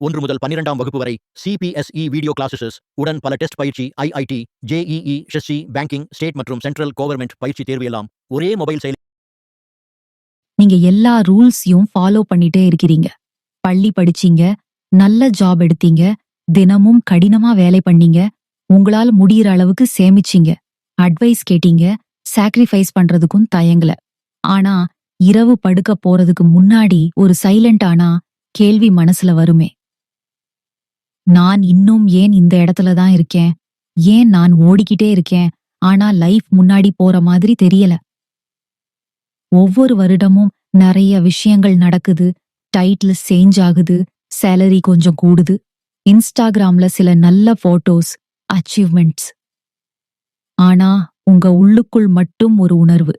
1 முதல் 12ஆம் வகுப்பு வரை CPSE வீடியோ கிளாஸஸ் உடன் பல டெஸ்ட் பயிற்சி IIT, JEE, SSC, banking, state மற்றும் சென்ட்ரல் கவர்மெண்ட் பயிற்சி தேர்வு எல்லாம் ஒரே மொபைல் செயலி. நீங்க எல்லா ரூல்ஸையும் ஃபாலோ பண்ணிட்டே இருக்கிறீங்க. பள்ளி படிச்சீங்க, நல்ல ஜாப் எடுத்தீங்க, தினமும் கடினமா வேலை பண்ணீங்க, உங்களால முடியிற அளவுக்கு சேமிச்சீங்க, அட்வைஸ் கேட்டீங்க, சாக்ரிஃபைஸ் பண்றதுக்கும் தயங்கல. ஆனா இரவு படுக்க போறதுக்கு முன்னாடி ஒரு சைலண்டானா கேள்வி மனசுல வருமே. நான் இன்னும் ஏன் இந்த இடத்துல தான் இருக்கேன்? ஏன் நான் ஓடிக்கிட்டே இருக்கேன், ஆனா லைஃப் முன்னாடி போற மாதிரி தெரியல? ஒவ்வொரு வருடமும் நிறைய விஷயங்கள் நடக்குது. டைட்டில் சேஞ்ச் ஆகுது, சேலரி கொஞ்சம் கூடுது, இன்ஸ்டாகிராம்ல சில நல்ல போட்டோஸ், அச்சீவ்மெண்ட்ஸ். ஆனா உங்க உள்ளுக்குள் மட்டும் ஒரு உணர்வு,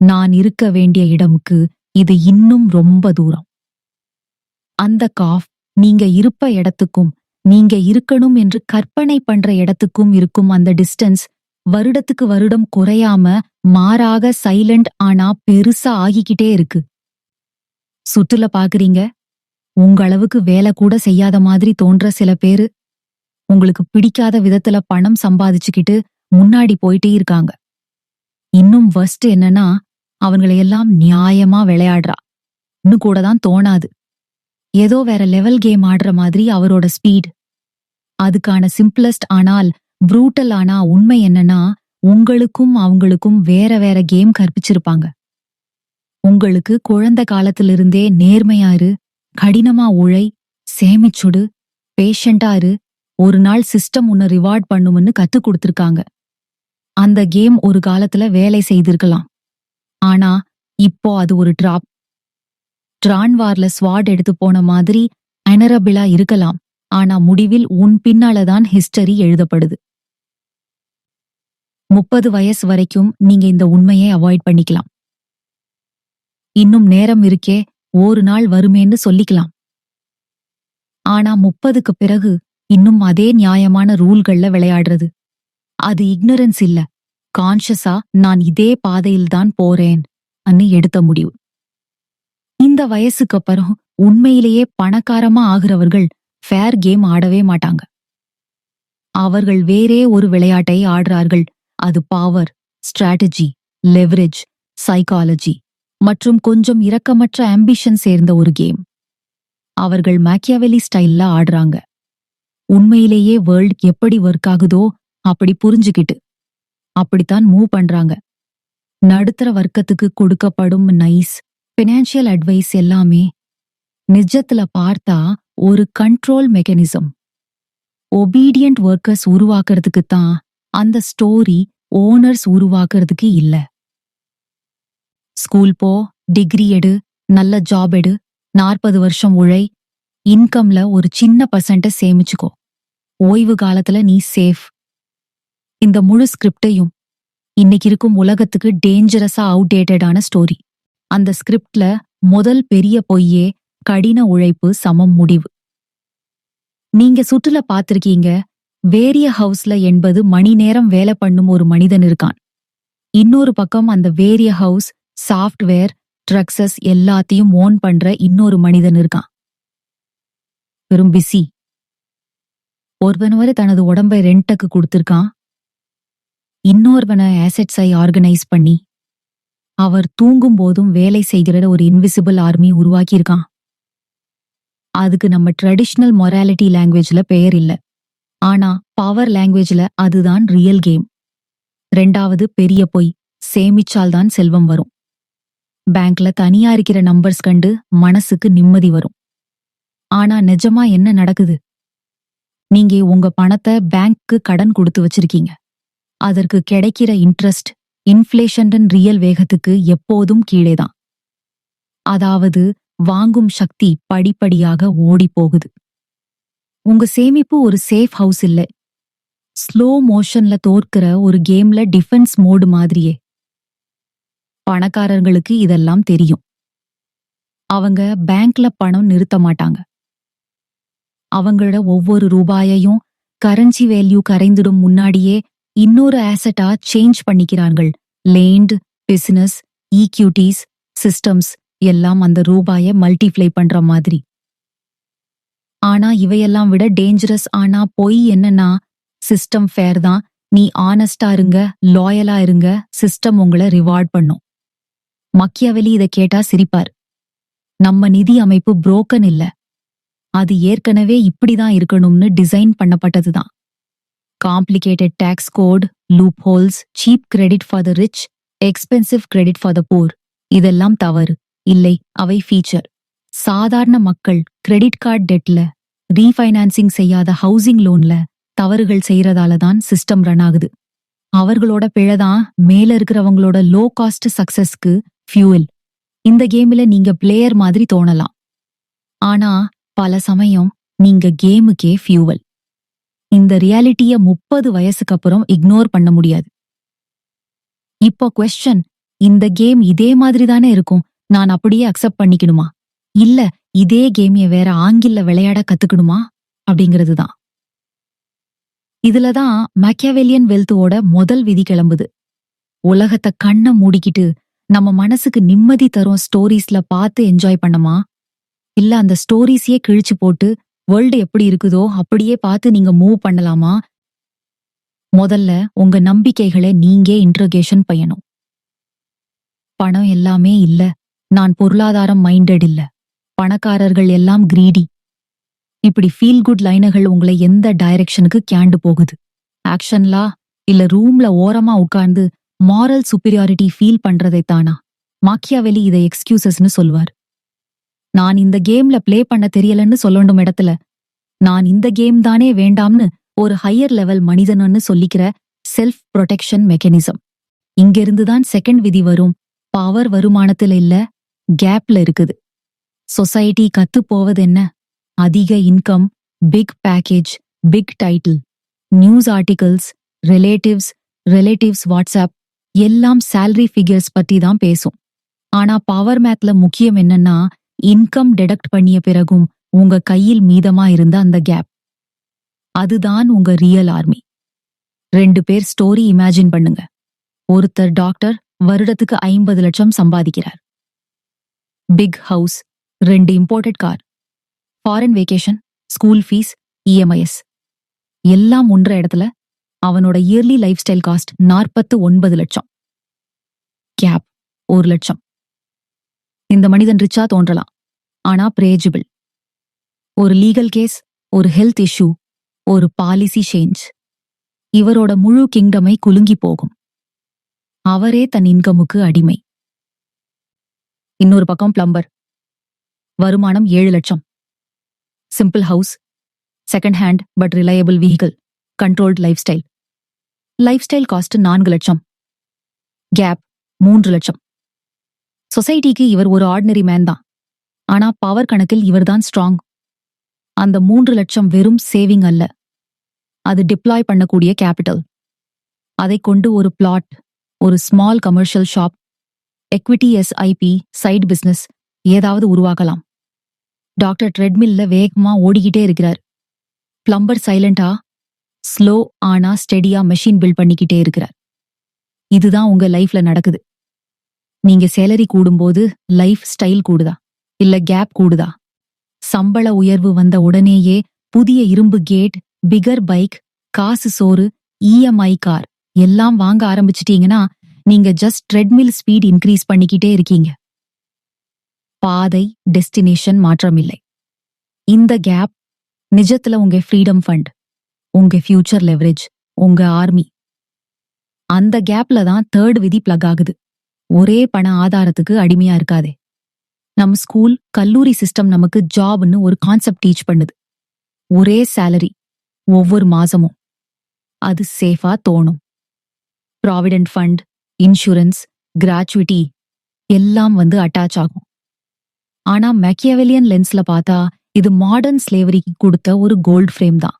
நான் இருக்க வேண்டிய இடமுக்கு இது இன்னும் ரொம்ப தூரம். அந்த காஃப் நீங்க இருப்ப இடத்துக்கும் நீங்க இருக்கணும் என்று கற்பனை பண்ற இடத்துக்கும் இருக்கும் அந்த டிஸ்டன்ஸ் வருடத்துக்கு வருடம் குறையாம மாறாக சைலண்ட் ஆனா பெருசா ஆகிக்கிட்டே இருக்கு. சுற்றுல பாக்குறீங்க, உங்க அளவுக்கு வேலை கூட செய்யாத மாதிரி தோன்ற சில பேரு உங்களுக்கு பிடிக்காத விதத்துல பணம் சம்பாதிச்சுக்கிட்டு முன்னாடி போயிட்டே இருக்காங்க. இன்னும் வர்ஸ்ட் என்னன்னா, அவங்களையெல்லாம் நியாயமா விளையாடுறா இன்னும் கூட தான் தோணாது. ஏதோ வேற லெவல் கேம் ஆடுற மாதிரி அவரோட ஸ்பீட். அதுக்கான சிம்பிளஸ்ட் ஆனால் ப்ரூட்டல் ஆனா உண்மை என்னன்னா, உங்களுக்கும் அவங்களுக்கும் வேற வேற கேம் கற்பிச்சிருப்பாங்க. உங்களுக்கு குழந்தை காலத்திலிருந்தே நேர்மையாரு, கடினமா உழை, சேமிச்சுடு, பேஷண்டாரு, ஒரு நாள் சிஸ்டம் உன்னை ரிவார்ட் பண்ணும்னு கத்துக் கொடுத்திருக்காங்க. அந்த கேம் ஒரு காலத்துல வேலை செய்திருக்கலாம். ஆனா இப்போ அது ஒரு டிராப். ட்ரான்வார்ல ஸ்வாட் எடுத்து போன மாதிரி அனரபிளா இருக்கலாம், ஆனா முடிவில் உன் பின்னாலதான் ஹிஸ்டரி எழுதப்படுது. 30 வயசு வரைக்கும் நீங்க இந்த உண்மையை அவாய்ட் பண்ணிக்கலாம். இன்னும் நேரம் இருக்கே, ஒரு நாள் வருமேன்னு சொல்லிக்கலாம். ஆனா 30க்கு பிறகு இன்னும் அதே நியாயமான ரூல்கள்ல விளையாடுறது, அது இக்னரன்ஸ் இல்ல, கான்ஷியஸா நான் இதே பாதையில்தான் போறேன் அன்னு எடுத்த முடிவு. இந்த வயசுக்கு அப்புறம் உண்மையிலேயே பணக்காரமா ஆகிறவர்கள் ஃபேர் கேம் ஆடவே மாட்டாங்க. அவர்கள் வேறே ஒரு விளையாட்டை ஆடுறார்கள். அது பவர், ஸ்ட்ராட்டஜி, லெவரேஜ், சைக்காலஜி மற்றும் கொஞ்சம் இரக்கமற்ற ஆம்பிஷன் சேர்ந்த ஒரு கேம். அவர்கள் மேக்கியாவெலி ஸ்டைல்ல ஆடுறாங்க. உண்மையிலேயே வேர்ல்ட் எப்படி ஒர்க் ஆகுதோ அப்படி புரிஞ்சுக்கிட்டு அப்படித்தான் மூவ் பண்றாங்க. நடுத்தர வர்க்கத்துக்கு கொடுக்கப்படும் நைஸ் ஃபினான்ஷியல் அட்வைஸ் எல்லாமே நிஜத்துல பார்த்தா ஒரு கண்ட்ரோல் மெக்கானிசம். ஒபீடியன்ட் ஒர்க்கர்ஸ் உருவாக்குறதுக்கு தான், அந்த ஸ்டோரி ஓனர்ஸ் உருவாக்குறதுக்கு இல்ல. ஸ்கூல் போ, டிகிரி எடு, நல்ல ஜாப் எடு, 40 வருஷம் உழை, இன்கம்ல ஒரு சின்ன பர்சன்ட சேமிச்சுக்கோ, ஓய்வு காலத்துல நீ சேஃப். இந்த முழு ஸ்கிரிப்டையும் இன்னைக்கு இருக்கும் உலகத்துக்கு டேஞ்சரஸா அவுடேட்டடான ஸ்டோரி. அந்த ஸ்கிரிப்ட்ல முதல் பெரிய பொய்யே கடின உழைப்பு சமம் முடிவு. நீங்க சுற்றுல பாத்திருக்கீங்க, வேரிய ஹவுஸ்ல 80 மணி நேரம் வேலை பண்ணும் ஒரு மனிதன் இருக்கான். இன்னொரு பக்கம் அந்த வேரிய ஹவுஸ் சாஃப்ட்வேர், ட்ரக்ஸஸ் எல்லாத்தையும் ஓன் பண்ற இன்னொரு மனிதன் இருக்கான். வெறும் பிஸி. ஒருவனவரை தனது உடம்பை ரெண்டக்கு கொடுத்திருக்கான், இன்னொருவனை ஆசெட்ஸை ஆர்கனைஸ் பண்ணி அவர் தூங்கும் போதும் வேலை செய்கிற ஒரு இன்விசிபிள் ஆர்மி உருவாக்கியிருக்கான். அதுக்கு நம்ம ட்ரெடிஷனல் மொராலிட்டி லாங்குவேஜ்ல பெயர் இல்ல, ஆனா பவர் லாங்குவேஜ்ல அதுதான் ரியல் கேம். 2வது பெரிய பொய், சேமிச்சால்தான் செல்வம் வரும். பேங்க்ல தனியா இருக்கிற நம்பர்ஸ் கண்டு மனசுக்கு நிம்மதி வரும். ஆனா நிஜமா என்ன நடக்குது? நீங்க உங்க பணத்தை பேங்க்கு கடன் கொடுத்து வச்சிருக்கீங்க. அதற்கு கிடைக்கிற இன்ட்ரெஸ்ட் இன்ஃப்ளேஷன் ரியல் வேகத்துக்கு எப்போதும் கீழேதான். அதாவது வாங்கும் சக்தி படிப்படியாக ஓடி போகுது. உங்க சேமிப்பு ஒரு சேஃப் ஹவுஸ் இல்ல, ஸ்லோ மோஷன்ல தோற்கிற ஒரு கேம்ல டிஃபென்ஸ் மோடு மாதிரியே. பணக்காரர்களுக்கு இதெல்லாம் தெரியும். அவங்க பேங்க்ல பணம் நிறுத்த மாட்டாங்க. அவங்களோட ஒவ்வொரு ரூபாயையும் கரன்சி வேல்யூ கரைந்திடும் முன்னாடியே இன்னொரு ஆசெட்டா சேஞ்ச் பண்ணிக்கிறார்கள். லேண்ட், பிசினஸ், ஈக்யூட்டிஸ், சிஸ்டம்ஸ் எல்லாம் அந்த ரூபாயை மல்டிப்ளை பண்ற மாதிரி. ஆனா இவையெல்லாம் விட டேஞ்சரஸ் ஆனா பொய் என்னன்னா, சிஸ்டம் ஃபேர் தான். நீ ஆனஸ்டா இருங்க, லாயலா இருங்க, சிஸ்டம் உங்களை ரிவார்ட் பண்ணும். மக்கியவெலி இதை கேட்டா சிரிப்பார். நம்ம நிதி அமைப்பு புரோக்கன் இல்ல, அது ஏற்கனவே இப்படிதான் இருக்கணும்னு டிசைன் பண்ணப்பட்டதுதான். Complicated tax code, loop holes, cheap credit for the rich, expensive credit for the poor, இதெல்லாம் தவறு இல்லை, அவை ஃபீச்சர். சாதாரண மக்கள் கிரெடிட் கார்டு டெட்ல, ரீஃபைனான்சிங் செய்யாத ஹவுசிங் லோன்ல தவறுகள் செய்யறதால தான் சிஸ்டம் ரன் ஆகுது. அவர்களோட பிழைதான் மேல இருக்கிறவங்களோட லோ காஸ்ட் சக்சஸ்க்கு ஃபியூல். இந்த கேம்ல நீங்க பிளேயர் மாதிரி தோணலாம், ஆனா பல சமயம் நீங்க கேமுக்கே ஃபியூவல். இந்த ரியாலிட்டிய 30 வயசுக்கு அப்புறம் இக்னோர் பண்ண முடியாது. இப்போ குவெஸ்சன், இந்த கேம் இதே மாதிரி தானே இருக்கும், நான் அப்படியே அக்செப்ட் பண்ணிக்கணுமா, இல்ல இதே கேமைய வேற ஆங்கில்ல விளையாட கத்துக்கணுமா அப்படிங்கிறது தான். இதுலதான் மேக்கியவெலியன் வெல்த்தோட முதல் விதி கிளம்புது. உலகத்தை கண்ண மூடிக்கிட்டு நம்ம மனசுக்கு நிம்மதி தரும் ஸ்டோரிஸ்ல பார்த்து என்ஜாய் பண்ணமா, இல்ல அந்த ஸ்டோரிஸையே கிழிச்சு போட்டு வேர்ல்டு எப்படி இருக்குதோ அப்படியே பார்த்து நீங்க மூவ் பண்ணலாமா? முதல்ல உங்க நம்பிக்கைகளை நீங்க இன்ட்ரோகேஷன் பண்ணணும். பணம் எல்லாமே இல்ல, நான் பொருளாதாரம் மைண்டட் இல்ல, பணக்காரர்கள் எல்லாம் கிரீடி, இப்படி ஃபீல் குட் லைனர்கள் உங்களை எந்த டைரக்ஷனுக்கு கேண்டு போகுது? ஆக்ஷன்லா இல்ல ரூம்ல ஓரமா உட்கார்ந்து மாரல் சுப்பீரியாரிட்டி ஃபீல் பண்றதைத்தானா? மாக்கியாவெலி இதை எக்ஸ்கியூசஸ்னு சொல்வார். நான் இந்த கேம்ல பிளே பண்ண தெரியலன்னு சொல்லணும் இடத்துல, நான் இந்த கேம் தானே வேண்டாம்னு ஒரு ஹையர் லெவல் மனிதனன்னு சொல்லிக்கிற செல்ஃப் ப்ரொடெக்ஷன் மெக்கானிசம். இங்கிருந்துதான் செகண்ட் விதி வரும். பவர் வருமானத்துல இல்ல, கேப்ல இருக்குது. சொசைட்டி கத்து போவது என்ன? அதிக income, big package, big title, news articles, relatives WhatsApp எல்லாம் சேலரி ஃபிகர்ஸ் பத்தி தான் பேசும். ஆனா பவர் மேத்ல முக்கியம் என்னன்னா, இன்கம் டிடக்ட் பண்ணிய பிறகும் உங்க கையில் மீதமா இருந்த அந்த கேப், அதுதான் உங்க ரியல் ஆர்மி. 2 பேர் ஸ்டோரி இமேஜின் பண்ணுங்க. ஒருத்தர் டாக்டர், வருடத்துக்கு 50 லட்சம் சம்பாதிக்கிறார். Big house, 2 imported car, foreign vacation, school fees, EMIs எல்லாம் ஒன்ற இடத்துல. அவனோட இயர்லி லைஃப் ஸ்டைல் காஸ்ட் 49 லட்சம். கேப் 1 லட்சம். இந்த மனிதன் ரிச்சா தோன்றலாம், ஆனா பிரேஜிபிள். ஒரு லீகல் கேஸ், ஒரு ஹெல்த் இஷ்யூ, ஒரு பாலிசி சேஞ்ச், இவரோட முழு கிங்டமை குலுங்கி போகும். அவரே தன் இன்கமுக்கு அடிமை. இன்னொரு பக்கம் பிளம்பர், வருமானம் 7 லட்சம். Simple house, second hand but reliable vehicle, controlled life style cost 4 லட்சம். கேப் 3 லட்சம். சொசைட்டிக்கு இவர் ஒரு ஆர்டினரி மேன் தான், ஆனா பவர் கணக்கில் இவர்தான் ஸ்ட்ராங். அந்த 3 லட்சம் வெறும் சேவிங் அல்ல, அது டிப்ளாய் பண்ணக்கூடிய கேபிட்டல். அதை கொண்டு ஒரு பிளாட், ஒரு small commercial shop, equity SIP, side business ஏதாவது உருவாக்கலாம். டாக்டர் ட்ரெட்மில்ல வேகமா ஓடிக்கிட்டே இருக்கிறார். பிளம்பர் சைலண்டா, ஸ்லோ ஆனா ஸ்டெடியா மெஷின் பில்ட் பண்ணிக்கிட்டே இருக்கிறார். இதுதான் உங்க லைஃப்ல நடக்குது. நீங்க சேலரி கூடும்போது லைஃப் ஸ்டைல் கூடுதா, இல்ல கேப் கூடுதா? சம்பள உயர்வு வந்த உடனேயே புதிய இரும்பு கேட், பிகர் பைக், காசு சோறு, இஎம்ஐ கார் எல்லாம் வாங்க ஆரம்பிச்சிட்டீங்கன்னா நீங்க ஜஸ்ட் ட்ரெட்மில் ஸ்பீட் இன்க்ரீஸ் பண்ணிக்கிட்டே இருக்கீங்க. பாதை, டெஸ்டினேஷன் மாற்றமில்லை. இந்த கேப் நிஜத்துல உங்க ஃப்ரீடம் ஃபண்ட், உங்க ஃபியூச்சர் லெவரேஜ், உங்க ஆர்மி. அந்த கேப்ல தான் 3rd விதி பிளக் ஆகுது. ஒரே பண ஆதாரத்துக்கு அடிமையா இருக்காதே. நம்ம ஸ்கூல், கல்லூரி சிஸ்டம் நமக்கு ஜாப்னு ஒரு கான்செப்ட் டீச் பண்ணுது. ஒரே சேலரி ஒவ்வொரு மாசமும், அது சேஃபா தோணும். ப்ராவிடென்ட் ஃபண்ட், இன்சூரன்ஸ், கிராச்சுவிட்டி எல்லாம் வந்து அட்டாச் ஆகும். ஆனா மேக்கியவெலியன் லென்ஸ்ல பார்த்தா இது மாடர்ன் ஸ்லேவரிக்கு கொடுத்த ஒரு கோல்ட் ஃப்ரேம் தான்.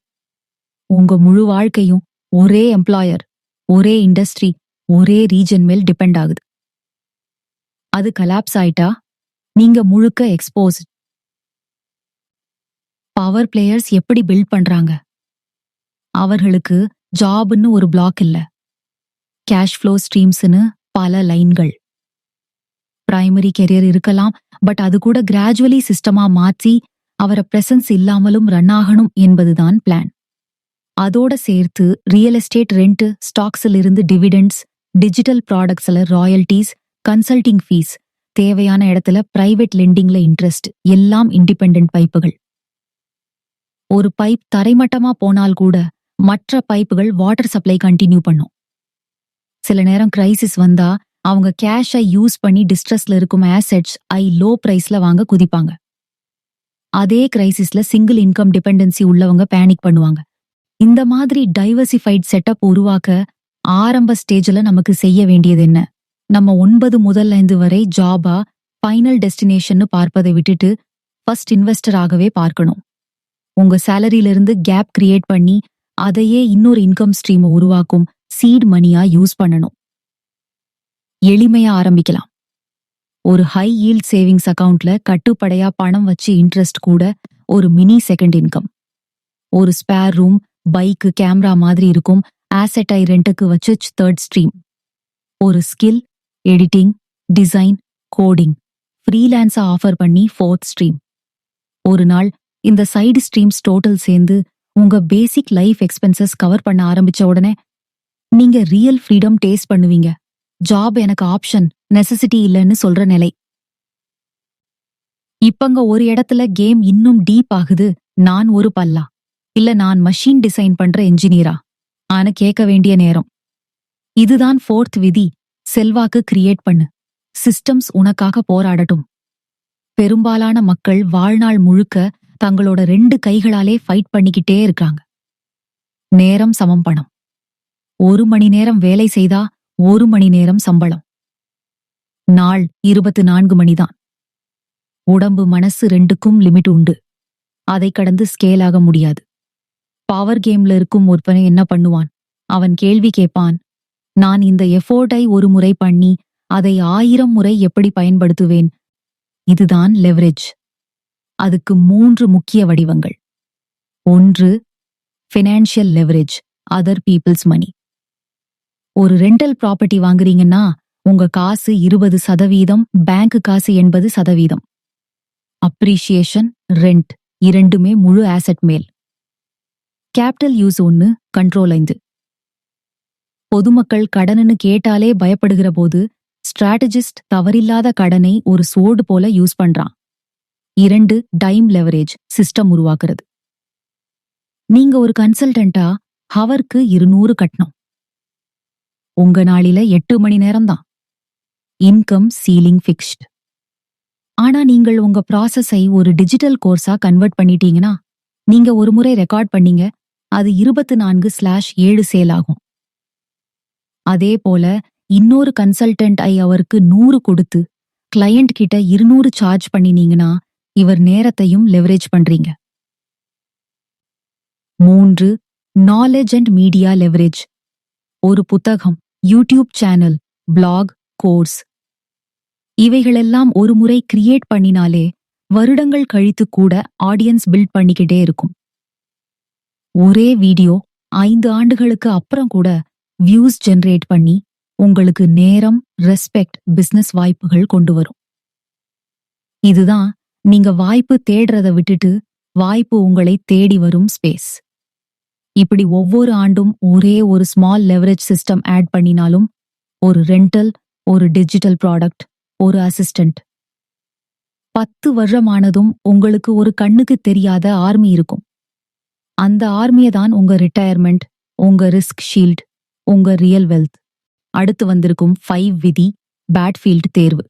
உங்க முழு வாழ்க்கையும் ஒரே எம்ப்ளாயர், ஒரே இண்டஸ்ட்ரி, ஒரே ரீஜன் மேல் டிபெண்ட் ஆகுது. அது கலாப்ஸ் ஆயிட்டா நீங்க முழுக்க எக்ஸ்போஸ். பவர் பிளேயர்ஸ் எப்படி பில்ட் பண்றாங்க? அவர்களுக்கு ஜாப்னு ஒரு பிளாக் இல்ல, கேஷ் ஃப்ளோ ஸ்ட்ரீம்ஸ்னு பல லைன்கள். பிரைமரி கெரியர் இருக்கலாம், பட் அது கூட கிராஜுவலி சிஸ்டமா மாற்றி அவர பிரசன்ஸ் இல்லாமலும் ரன் ஆகணும் என்பதுதான் பிளான். அதோட சேர்த்து ரியல் எஸ்டேட் ரெண்ட், ஸ்டாக்ஸில் இருந்து டிவிடெண்ட்ஸ், டிஜிட்டல் ப்ராடக்ட்ஸ்ல ராயல்டீஸ், கன்சல்டிங் ஃபீஸ், தேவையான இடத்துல பிரைவேட் லெண்டிங்ல இன்ட்ரெஸ்ட், எல்லாம் இண்டிபெண்டன்ட் பைப்புகள். ஒரு பைப் தரைமட்டமா போனால் கூட மற்ற பைப்புகள் வாட்டர் சப்ளை கண்டினியூ பண்ணும். சில நேரம் கிரைசிஸ் வந்தா அவங்க கேஷை யூஸ் பண்ணி டிஸ்ட்ரெஸ்ல இருக்கும் ஆசெட்ஸ் லோ பிரைஸ்ல வாங்க குதிப்பாங்க. அதே கிரைசிஸ்ல சிங்கிள் இன்கம் டிபெண்டன்சி உள்ளவங்க பேனிக் பண்ணுவாங்க. இந்த மாதிரி டைவர்சிஃபைட் செட்டப் உருவாக்க ஆரம்ப ஸ்டேஜ்ல நமக்கு செய்ய வேண்டியது என்ன? நம்ம 9 முதல் 5 வரை ஜாபா, ஃபைனல் டெஸ்டினேஷன் பார்ப்பதை விட்டுட்டு ஃபர்ஸ்ட் இன்வெஸ்டர் ஆகவே பார்க்கணும். உங்க சேலரியிலிருந்து கேப் கிரியேட் பண்ணி அதையே இன்னொரு இன்கம் ஸ்ட்ரீம் உருவாக்கும் சீட் மணியா யூஸ் பண்ணணும். எளிமையா ஆரம்பிக்கலாம். ஒரு ஹை ஈல்ட் சேவிங்ஸ் அக்கவுண்ட்ல கட்டுப்படையா பணம் வச்சு இன்ட்ரெஸ்ட் கூட ஒரு மினி செகண்ட் இன்கம். ஒரு ஸ்பேர் ரூம், பைக்கு, கேமரா மாதிரி இருக்கும் ஆசெட் ரெண்டுக்கு வச்சு தேர்ட் ஸ்ட்ரீம். ஒரு ஸ்கில், எடிட்டிங், டிசைன், கோடிங், ஃப்ரீலான்ஸா ஆஃபர் பண்ணி ஃபோர்த் ஸ்ட்ரீம். ஒரு நாள் இந்த சைடு ஸ்ட்ரீம்ஸ் டோட்டல் சேர்ந்து உங்க பேசிக் லைஃப் எக்ஸ்பென்சஸ் கவர் பண்ண ஆரம்பிச்ச உடனே நீங்க ரியல் ஃப்ரீடம் டேஸ்ட் பண்ணுவீங்க. ஜாப் எனக்கு ஆப்ஷன், நெசசிட்டி இல்லைன்னு சொல்ற நிலை. இப்பங்க ஒரு இடத்துல கேம் இன்னும் டீப் ஆகுது. நான் ஒரு பல்லா, இல்ல நான் மஷீன் டிசைன் பண்ற என்ஜினியரா ஆன கேட்க வேண்டிய நேரம். இதுதான் ஃபோர்த் விதி. செல்வாக்கு கிரியேட் பண்ணு, சிஸ்டம்ஸ் உனக்காக போராடட்டும். பெரும்பாலான மக்கள் வாழ்நாள் முழுக்க தங்களோட 2 கைகளாலே ஃபைட் பண்ணிக்கிட்டே இருக்காங்க. நேரம் சமம் பணம். 1 மணி நேரம் வேலை செய்தா 1 மணி நேரம் சம்பளம். நாள் 24 மணிதான். உடம்பு மனசு 2க்கும் லிமிட் உண்டு. அதை கடந்து ஸ்கேல் ஆக முடியாது. பவர் கேம்ல இருக்கும் ஒருவன் என்ன பண்ணுவான்? அவன் கேள்வி கேட்பான், நான் இந்த எஃபோர்ட்டை ஒரு முறை பண்ணி அதை 1000 முறை எப்படி பயன்படுத்துவேன்? இதுதான் லெவரேஜ். அதுக்கு 3 முக்கிய வடிவங்கள். 1. ஃபினான்ஷியல் லெவரேஜ், அதர் பீப்புள்ஸ் மணி. ஒரு ரெண்டல் ப்ராப்பர்ட்டி வாங்குறீங்கன்னா உங்க காசு 20%, பேங்க் காசு 80%. அப்ரிஷியேஷன், ரெண்ட் இரண்டுமே முழு ஆசெட் மேல். Capital use 1, control 5. பொதுமக்கள் கடனுன்னு கேட்டாலே பயப்படுகிற போது ஸ்ட்ராட்டஜிஸ்ட் தவறில்லாத கடனை ஒரு சோடு போல யூஸ் பண்றான். 2. டைம் லெவரேஜ், சிஸ்டம் உருவாக்குறது. நீங்க ஒரு கன்சல்டன்டா ஹவருக்கு 200 கட்டணும். உங்க நாளில 8 மணி நேரம் தான். Income ceiling fixed. ஆனா நீங்கள் உங்க ப்ராசஸை ஒரு டிஜிட்டல் கோர்ஸா கன்வெர்ட் பண்ணிட்டீங்கன்னா, நீங்க ஒரு முறை ரெக்கார்ட் பண்ணீங்க, அது 24/7 சேல் ஆகும். அதே போல இன்னொரு கன்சல்டன்ட் அவருக்கு 100 கொடுத்து கிளையண்ட் கிட்ட 200 சார்ஜ் பண்ணினீங்கன்னா இவர் நேரத்தையும் லெவரேஜ் பண்றீங்க. 3. Knowledge and media leverage. ஒரு புத்தகம், யூடியூப் சேனல், பிளாக், கோர்ஸ், இவைகளெல்லாம் ஒரு முறை கிரியேட் பண்ணினாலே வருடங்கள் கழித்து கூட ஆடியன்ஸ் பில்ட் பண்ணிக்கிட்டே இருக்கும். ஒரே வீடியோ 5 ஆண்டுகளுக்கு அப்புறம் கூட வியூஸ் ஜெனரேட் பண்ணி உங்களுக்கு நேரம், ரெஸ்பெக்ட், பிசினஸ் வாய்ப்புகள் கொண்டு வரும். இதுதான் நீங்க வாய்ப்பு தேடுறத விட்டுட்டு வாய்ப்பு உங்களை தேடி வரும் ஸ்பேஸ். இப்படி ஒவ்வொரு ஆண்டும் ஒரே ஒரு ஸ்மால் லெவரேஜ் சிஸ்டம் ஆட் பண்ணினாலும், ஒரு ரெண்டல், ஒரு டிஜிட்டல் ப்ராடக்ட், ஒரு அசிஸ்டன்ட், 10 வருடமானதும் உங்களுக்கு ஒரு கண்ணுக்கு தெரியாத ஆர்மி இருக்கும். அந்த ஆர்மியை தான் உங்க ரிட்டையர்மெண்ட், உங்க ரிஸ்க் ஷீல்ட், உங்க ரியல் வெல்த். அடுத்து வந்திருக்கும் 5 விதி, பேட்ஃபீல்ட் தேர்வு.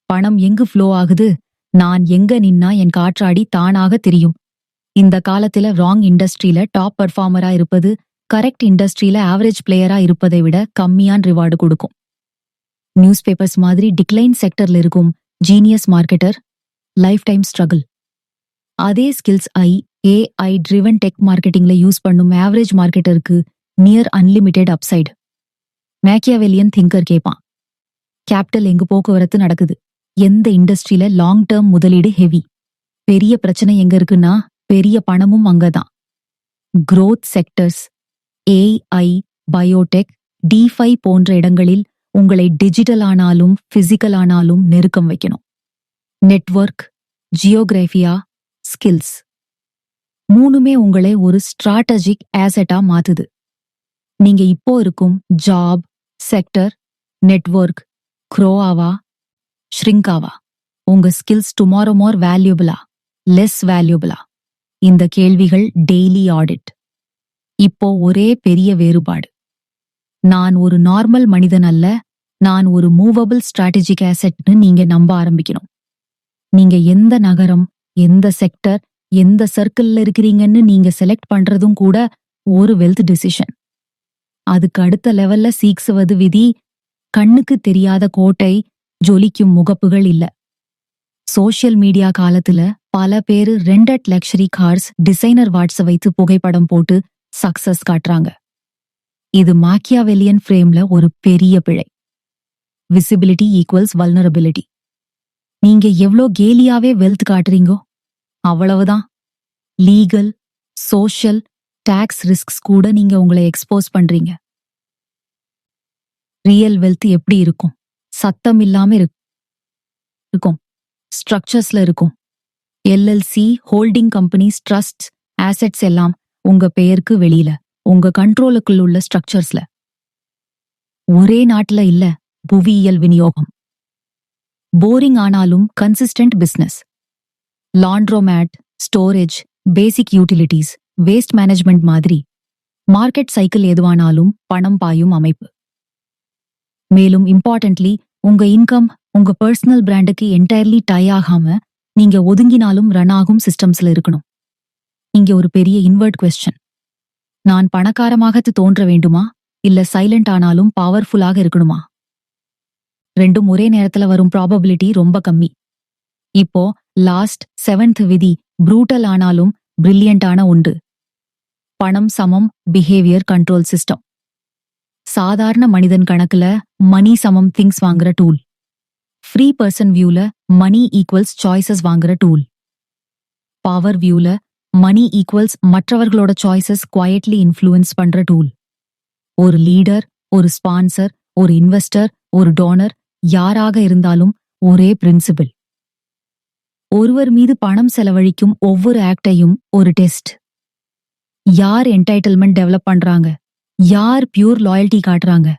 பணம் எங்கு ஃப்ளோ ஆகுது? நான் எங்க நின்னா என் காற்றாடி தானாக தெரியும். இந்த காலத்துல ராங் இண்டஸ்ட்ரியில டாப் பெர்ஃபார்மரா இருப்பது கரெக்ட் இண்டஸ்ட்ரியில ஆவரேஜ் பிளேயரா இருப்பதை விட கம்மியான ரிவார்டு கொடுக்கும். நியூஸ் பேப்பர்ஸ் மாதிரி டிக்ளைன் செக்டர்ல இருக்கும் genius marketer, life time struggle. அதே ஸ்கில்ஸ் AI ட்ரிவன் டெக் மார்க்கெட்டிங்ல யூஸ் பண்ணும் ஆவரேஜ் மார்க்கெட்டருக்கு near unlimited upside. Machiavellian thinker கேட்பான், கேபிட்டல் எங்கு போக்குவரத்து நடக்குது? எந்த இண்டஸ்ட்ரியில லாங் டேர்ம் முதலீடு ஹெவி? பெரிய பிரச்சனை எங்க இருக்குன்னா பெரிய பணமும் அங்கதான். growth sectors, AI, Biotech, DeFi போன்ற இடங்களில் உங்களை டிஜிட்டல் ஆனாலும் பிசிக்கல் ஆனாலும் நெருக்கம் வைக்கணும். நெட்வொர்க், ஜியோகிராஃபியா, ஸ்கில்ஸ். மூணுமே உங்களை ஒரு ஸ்ட்ராட்டஜிக் ஆசெட்டா மாத்துது. நீங்க இப்போ இருக்கும் ஜாப், செக்டர், நெட்வொர்க், க்ரோஆவா, ஷ்ரிங்காவா? உங்க ஸ்கில்ஸ் டுமாரோ மோர் வேல்யூபிளா, லெஸ் வேல்யூபிளா? இந்த கேள்விகள் டெய்லி ஆடிட். இப்போ ஒரே பெரிய வேறுபாடு. நான் ஒரு நார்மல் மனிதன் அல்ல, நான் ஒரு மூவபிள் ஸ்ட்ராட்டஜிக் ஆசெட்னு நீங்க நம்ப ஆரம்பிக்கணும். நீங்க எந்த நகரம், எந்த செக்டர், எந்த சர்க்கிள்ல இருக்கிறீங்கன்னு நீங்க செலக்ட் பண்றதும் கூட ஒரு வெல்த் டிசிஷன். அதுக்கு அடுத்த லெவல்ல சீக்ஸுவது விதி. கண்ணுக்கு தெரியாத கோட்டை, ஜொலிக்கும் முகப்புகள் இல்ல. சோஷியல் மீடியா காலத்துல பல பேரு ரெண்டட் லக்ஸரி கார்ஸ், டிசைனர் வாட்ஸ வைத்து புகைப்படம் போட்டு சக்சஸ் காட்டுறாங்க. இது மாக்கியாவெல்லியன் ஃப்ரேம்ல ஒரு பெரிய பிழை. Visibility equals vulnerability. நீங்க எவ்ளோ கேலியாவே வெல்த் காட்டுறீங்கோ அவ்வளவுதான். லீகல், சோஷியல், டாக்ஸ் ரிஸ்க்ஸ் கூட நீங்க உங்களை எக்ஸ்போஸ் பண்றீங்க. ரியல் வெல்த் எப்படி இருக்கும்? சத்தம் இல்லாம இருக்கும், ஸ்ட்ரக்சர்ஸ்ல இருக்கும். LLC, holding companies, trust, assets எல்லாம் உங்க பெயருக்கு வெளியில, உங்க கண்ட்ரோலுக்குள் உள்ள ஸ்ட்ரக்சர்ஸ்ல. ஒரே நாட்டுல இல்ல, புவியியல் விநியோகம். போரிங் ஆனாலும் கன்சிஸ்டன்ட் பிசினஸ். லாண்ட்ரோமேட், ஸ்டோரேஜ், பேசிக் யூட்டிலிட்டிஸ், வேஸ்ட் மேனேஜ்மெண்ட் மாதிரி மார்க்கெட் சைக்கிள் எதுவானாலும் பணம் பாயும் அமைப்பு. மேலும் இம்பார்ட்டன்ட்லி, உங்க இன்கம் உங்க பர்சனல் பிராண்டுக்கு என்டையர்லி டை ஆகாம நீங்க ஒதுங்கினாலும் ரன் ஆகும் சிஸ்டம்ஸ்ல இருக்கணும். இங்க ஒரு பெரிய இன்வெர்ட் கொஸ்டின். நான் பணக்காரமாக தோன்ற வேண்டுமா, இல்ல சைலண்ட் ஆனாலும் பவர்ஃபுல்லாக இருக்கணுமா? ரெண்டும் ஒரே நேரத்துல வரும் ப்ராபபிலிட்டி ரொம்ப கம்மி. இப்போ லாஸ்ட் 7th விதி ப்ரூட்டல் ஆனாலும் பிரில்லியண்டான ஒன்று. பணம் சமம் பிஹேவியர் கண்ட்ரோல் சிஸ்டம். சாதாரண மனிதன் கணக்குல மணி சமம் திங்ஸ் வாங்குற டூல். ஃப்ரீ பர்சன் வியூல மணி ஈக்குவல்ஸ் சாய்ஸஸ் வாங்குற டூல். பவர் வியூல மணி ஈக்குவல்ஸ் மற்றவர்களோட சாய்ஸஸ் குவாய்ட்லி இன்ஃப்ளூயன்ஸ் பண்ற டூல். ஒரு லீடர், ஒரு ஸ்பான்சர், ஒரு இன்வெஸ்டர், ஒரு டோனர், யாராக இருந்தாலும் ஒரே பிரின்சிபிள். ஒருவர் மீது பணம் செலவழிக்கும் ஒவ்வொரு ஆக்டையும் ஒரு டெஸ்ட். யார் என்டைட்டில்மெண்ட் டெவலப் பண்றாங்க, யார் பியூர் லாயல்டி காட்டுறாங்க,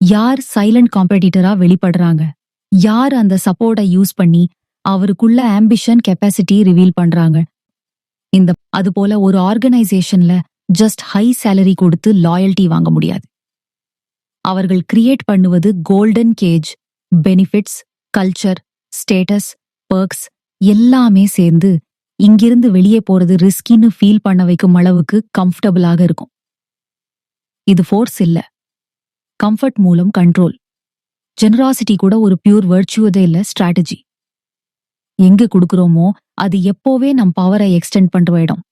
யார் சைலண்ட் காம்படிட்டரா வெளிப்படுறாங்க, யார் அந்த சப்போர்ட்டை யூஸ் பண்ணி அவருக்குள்ள ஆம்பிஷன் கெப்பாசிட்டி ரிவீல் பண்றாங்க. அதுபோல ஒரு ஆர்கனைசேஷன்ல ஜஸ்ட் ஹை சேலரி கொடுத்து லாயல்டி வாங்க முடியாது. அவர்கள் கிரியேட் பண்ணுவது golden cage. Benefits, culture, status, perks எல்லாமே சேர்ந்து இங்கிருந்து வெளியே போறது ரிஸ்கின்னு ஃபீல் பண்ண வைக்கும் அளவுக்கு கம்ஃபர்டபுளாக இருக்கும். இது ஃபோர்ஸ் இல்ல, கம்ஃபர்ட் மூலம் கண்ட்ரோல். ஜெனராசிட்டி கூட ஒரு பியூர் வர்ச்சுவதே இல்ல, ஸ்ட்ராட்டஜி. எங்க கொடுக்கிறோமோ அது எப்போவே நம் பவரை எக்ஸ்டெண்ட் பண்ற இடம்.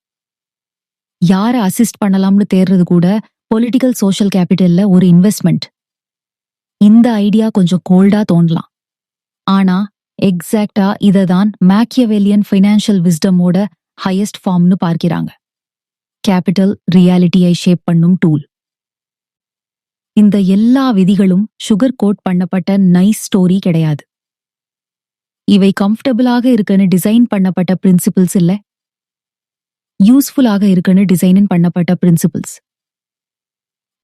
யார அசிஸ்ட் பண்ணலாம்னு தேர்றது கூட பொலிட்டிக்கல் சோஷியல் கேபிட்டல்ல ஒரு இன்வெஸ்ட்மெண்ட். இந்த ஐடியா கொஞ்சம் கோல்டா தோணலாம். ஆனா எக்ஸாக்டா இததான் மேக்கியவெல்லியன் ஃபைனான்ஷியல் விஸ்டமோட ஹையஸ்ட் ஃபார்ம்னு பார்க்கிறாங்க. கேபிட்டல் ரியாலிட்டியை ஷேப் பண்ணும் டூல். இந்த எல்லா விதிகளும் சுகர் கோட் பண்ணப்பட்ட நைஸ் ஸ்டோரி கிடையாது. இவை கம்ஃபர்டபுளாக இருக்குன்னு டிசைன் பண்ணப்பட்ட பிரின்சிபிள்ஸ் இல்ல, யூஸ்ஃபுல்லாக இருக்குன்னு டிசைன் பண்ணப்பட்ட பிரின்சிபிள்ஸ்.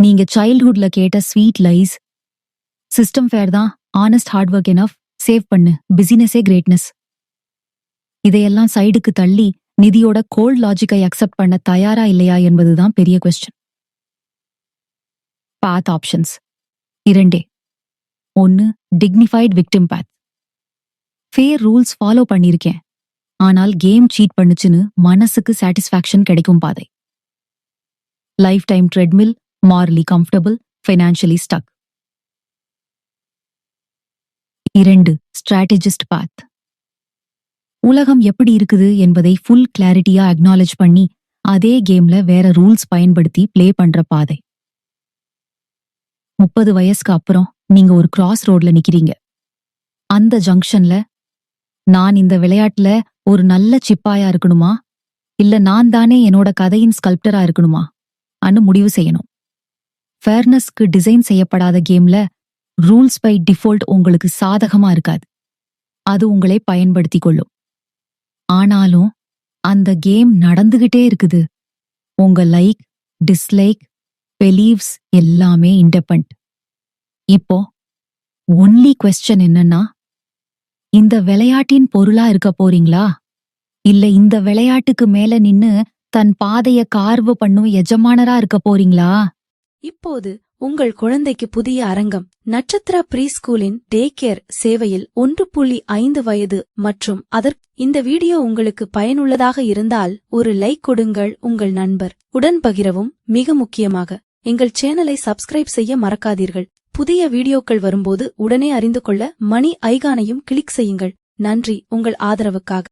நீங்க சைல்ட்ஹுட்ல கேட்ட ஸ்வீட் லைஸ், சிஸ்டம் ஃபேர் தான், honest hard work enough, save பண்ணு, பிசினஸே கிரேட்னஸ், இதையெல்லாம் சைடுக்கு தள்ளி நிதியோட கோல்ட் லாஜிக்கை அக்செப்ட் பண்ண தயாரா இல்லையா என்பதுதான் பெரிய question. Path options 2. 1. Dignified victim path. Fair rules follow பண்ணிருக்கேன், ஆனால் கேம் சீட் பண்ணுச்சுன்னு மனசுக்கு சாட்டிஸ்ஃபேக்ஷன் கிடைக்கும் பாதை. Life time treadmill, morally comfortable, financially stuck. 2. Strategist path. உலகம் எப்படி இருக்குது என்பதை ஃபுல் கிளாரிட்டியா அக்னாலேஜ் பண்ணி அதே கேம்ல வேற ரூல்ஸ் பயன்படுத்தி பிளே பண்ற பாதை. 30 வயசுக்கு அப்புறம் நீங்க ஒரு கிராஸ் ரோட்ல நிக்கிறீங்க. அந்த ஜங்ஷன்ல நான் இந்த விளையாட்டுல ஒரு நல்ல சிப்பாயா இருக்கணுமா, இல்ல நான் தானே என்னோட கதையின் ஸ்கல்ப்டரா இருக்கணுமா அன்னு முடிவு செய்யணும். ஃபேர்னஸ்க்கு டிசைன் செய்யப்படாத கேம்ல ரூல்ஸ் பை டிஃபால்ட் உங்களுக்கு சாதகமா இருக்காது, அது உங்களை பயன்படுத்திக் கொள்ளும். ஆனாலும் அந்த கேம் நடந்துகிட்டே இருக்குது. உங்க லைக், டிஸ்லைக், பெலீவ்ஸ் எல்லாமே இண்டிபெண்ட். இப்போ ஒன்லி கொஸ்டின் என்னன்னா, இந்த விளையாட்டின் பொருளா இருக்க போறீங்களா, இல்ல இந்த விளையாட்டுக்கு மேல நின்னு தன் பாதைய கார்வு பண்ணும் எஜமானரா இருக்க போறீங்களா? இப்போது உங்கள் குழந்தைக்கு புதிய அரங்கம். நட்சத்திரா ப்ரீ ஸ்கூலின் டே கேர் சேவையில் 1.5 வயது மற்றும் இந்த வீடியோ உங்களுக்கு பயனுள்ளதாக இருந்தால் ஒரு லைக் கொடுங்கள். உங்கள் நண்பர் உடன் பகிரவும். மிக முக்கியமாக எங்கள் சேனலை சப்ஸ்கிரைப் செய்ய மறக்காதீர்கள். புதிய வீடியோக்கள் வரும்போது உடனே அறிந்து கொள்ள மணி ஐகானையும் கிளிக் செய்யுங்கள். நன்றி உங்கள் ஆதரவுக்காக.